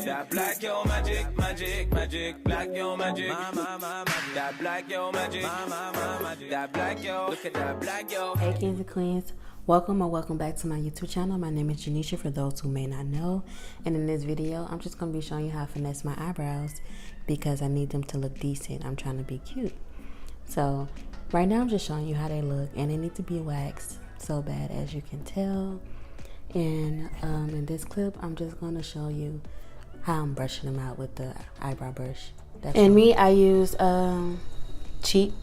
That black yo magic, magic, magic, black yo magic. That black yo magic, magic. That black yo, look at that black yo. Hey kings and queens, welcome back to my YouTube channel. My name is Janisha for those who may not know. And in this video, I'm just going to be showing you how to finesse my eyebrows because I need them to look decent. I'm trying to be cute. So right now I'm just showing you how they look, and they need to be waxed so bad, as you can tell. And in this clip, I'm just going to show you how I'm brushing them out with the eyebrow brush. And me, I use cheap,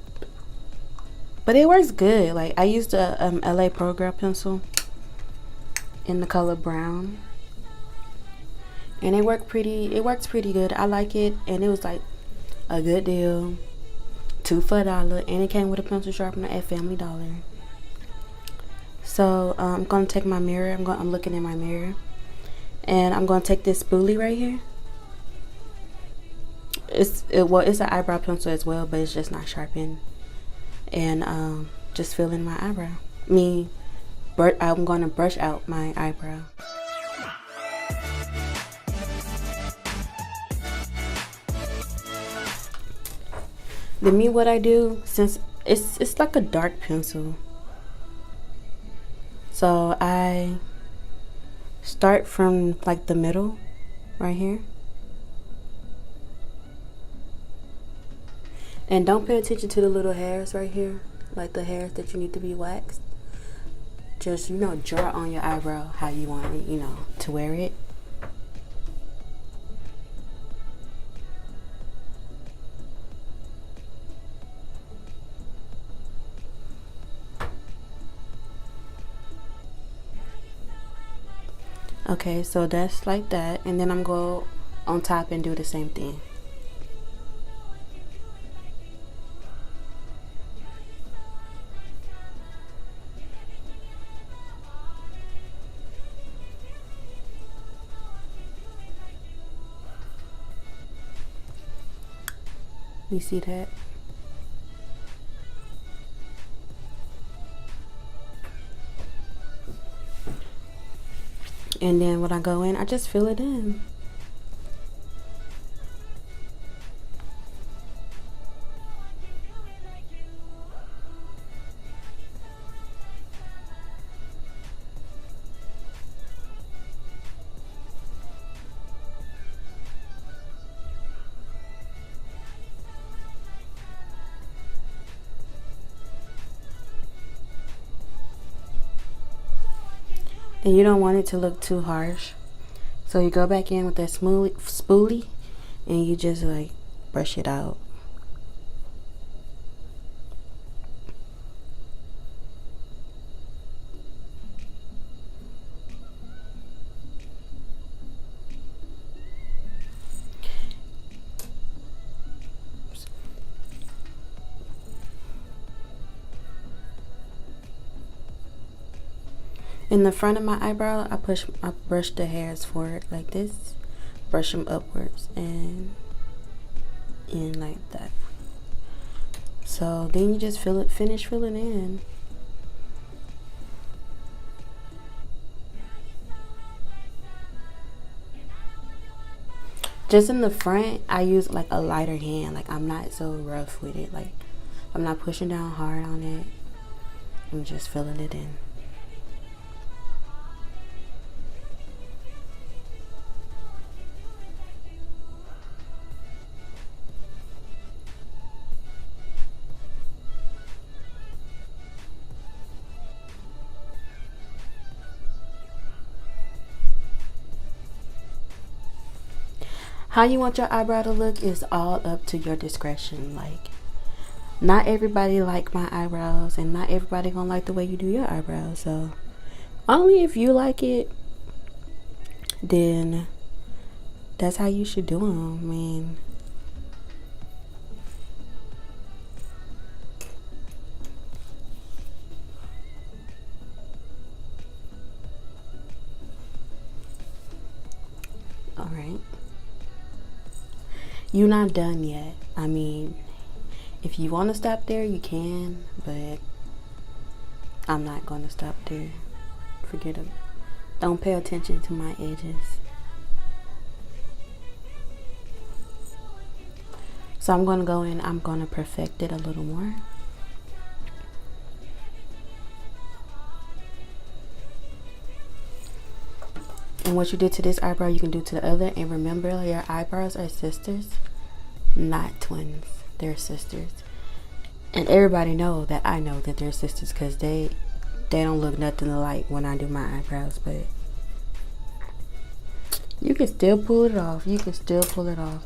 but it works good. Like, I used a LA Pro Girl pencil in the color brown, and it works pretty good. I like it, and it was like a good deal, $2 for $1, and it came with a pencil sharpener at Family Dollar. So I'm gonna take my mirror. I'm looking in my mirror, and I'm gonna take this spoolie right here. It's an eyebrow pencil as well, but it's just not sharpened. And just fill in my eyebrow. I'm gonna brush out my eyebrow. Then what I do, since it's like a dark pencil, so I start from like the middle right here. And don't pay attention to the little hairs right here, like the hairs that you need to be waxed. Just, draw on your eyebrow how you want it, to wear it. Okay, so that's like that, and then I'm going to go on top and do the same thing. You see that? And then when I go in, I just fill it in. And you don't want it to look too harsh, so you go back in with that spoolie and you just like brush it out. In the front of my eyebrow, I brush the hairs forward like this, brush them upwards and in like that. So then you just finish filling in. Just in the front, I use like a lighter hand. Like, I'm not so rough with it. Like, I'm not pushing down hard on it. I'm just filling it in. How you want your eyebrow to look is all up to your discretion. Like, not everybody like my eyebrows, and not everybody gonna like the way you do your eyebrows. So only if you like it, then that's how you should do them. I mean, all right. You're not done yet. I mean, if you want to stop there, you can, but I'm not going to stop there. Forget it. Don't pay attention to my edges. So I'm going to go in, I'm going to perfect it a little more. And what you did to this eyebrow, you can do to the other. And remember, your eyebrows are sisters, not twins. They're sisters. And everybody know that I know that they're sisters, because they don't look nothing alike when I do my eyebrows. But you can still pull it off. You can still pull it off.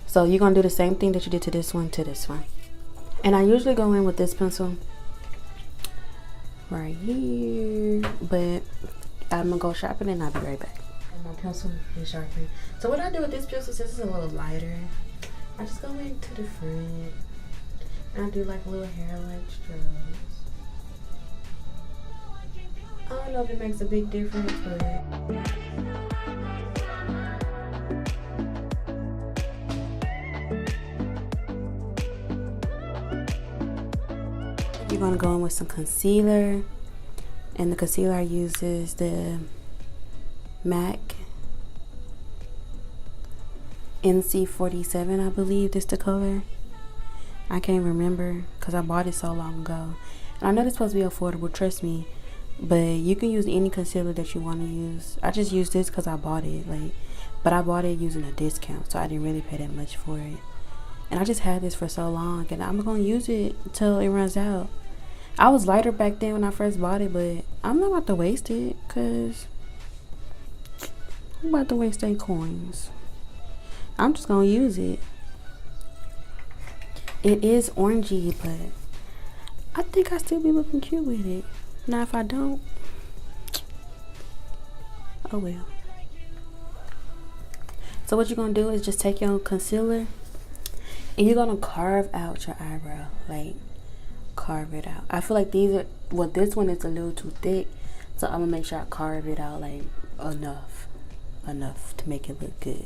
So you're going to do the same thing that you did to this one, to this one. And I usually go in with this pencil right here, but I'm gonna go sharpen and I'll be right back. And my pencil is sharpened. So what I do with this pencil, since it's a little lighter, I just go into the front and I do like little hair-like strokes. I don't know if it makes a big difference, but you're gonna go in with some concealer, and the concealer I use is the MAC NC47, I believe is the color. I can't remember because I bought it so long ago. And I know it's supposed to be affordable, trust me, but you can use any concealer that you want to use. I just used this because I bought it, but I bought it using a discount, so I didn't really pay that much for it. And I just had this for so long, and I'm gonna use it until it runs out. I was lighter back then when I first bought it, but I'm not about to waste it, because I'm about to waste 8 coins. I'm just gonna use it. It is orangey, but I think I still be looking cute with it. Now if I don't, oh well. So what you're gonna do is just take your concealer and you're gonna carve out your eyebrow, like carve it out. I feel like this one is a little too thick, so I'm gonna make sure I carve it out like enough to make it look good.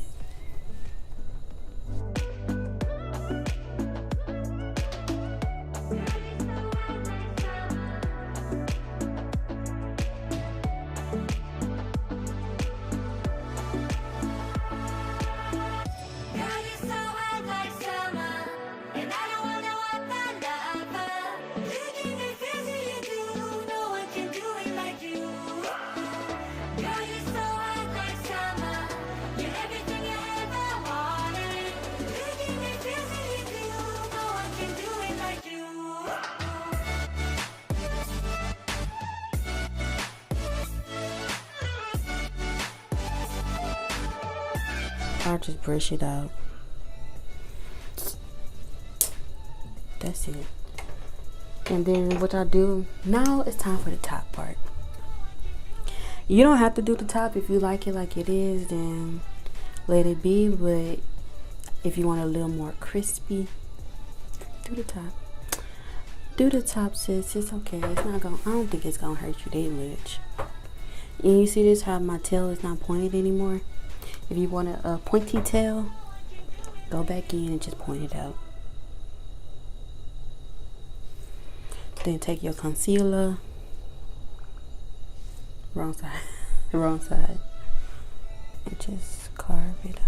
I'll just brush it out. That's it. And then what I do now, it's time for the top part. You don't have to do the top. If you like it like it is, then let it be. But if you want a little more crispy, do the top. Do the top, sis. It's okay. It's not gonna, I don't think it's gonna hurt you that much. And you see this, how my tail is not pointed anymore? If you want a pointy tail, go back in and just point it out. Then take your concealer, wrong side, the wrong side, and just carve it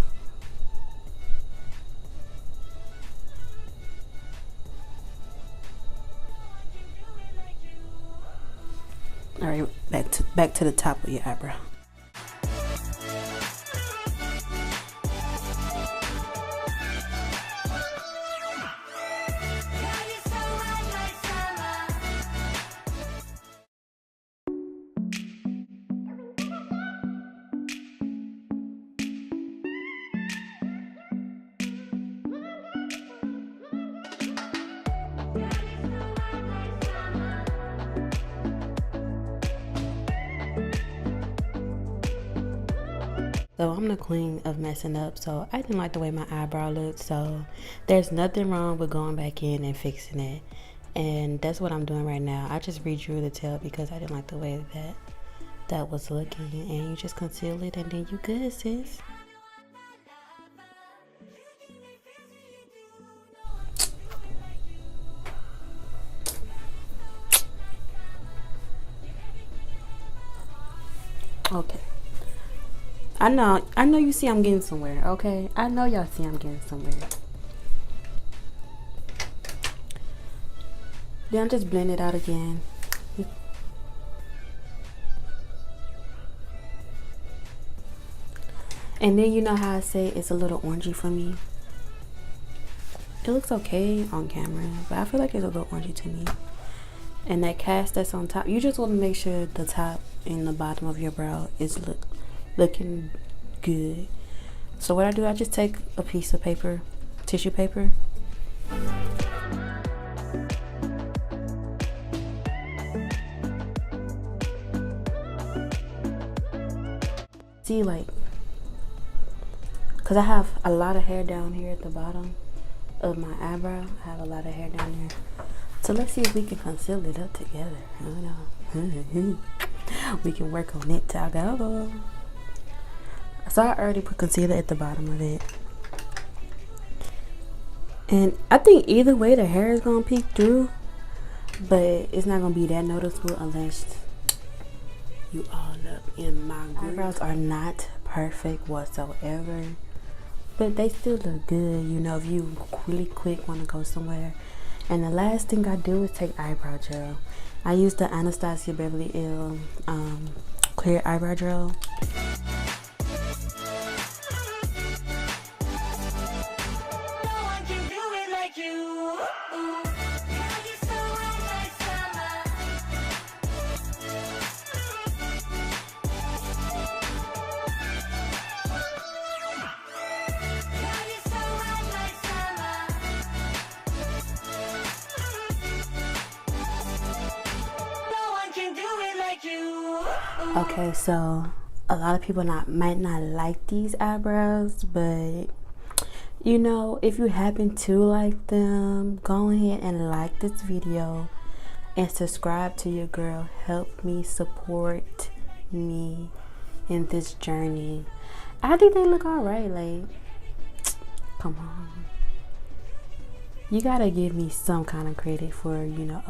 out. All right, back to the top of your eyebrow. So I'm the queen of messing up, so I didn't like the way my eyebrow looked, so there's nothing wrong with going back in and fixing it. And that's what I'm doing right now. I just redrew the tail because I didn't like the way that was looking. And you just conceal it and then you good, sis. Okay. I know you see I'm getting somewhere, okay? I know y'all see I'm getting somewhere. Then just blend it out again. And then you know how I say it's a little orangey for me. It looks okay on camera, but I feel like it's a little orangey to me. And that cast that's on top, you just want to make sure the top and the bottom of your brow is looking good. So what I do, I just take a piece of paper, tissue paper, see, like, because I have a lot of hair down here at the bottom of my eyebrow. I have a lot of hair down there. So let's see if we can conceal it up together. I don't know. We can work on it together. So I already put concealer at the bottom of it. And I think either way the hair is going to peek through. But it's not going to be that noticeable unless you all up in my groove. Eyebrows are not perfect whatsoever, but they still look good, you know, if you really quick want to go somewhere. And the last thing I do is take eyebrow gel. I use the Anastasia Beverly Hills clear eyebrow gel. Okay, so a lot of people might not like these eyebrows, but you know, if you happen to like them, go ahead and like this video and subscribe to your girl. Help me support me in this journey. I think they look alright. Like, come on, you gotta give me some kind of credit for, you know,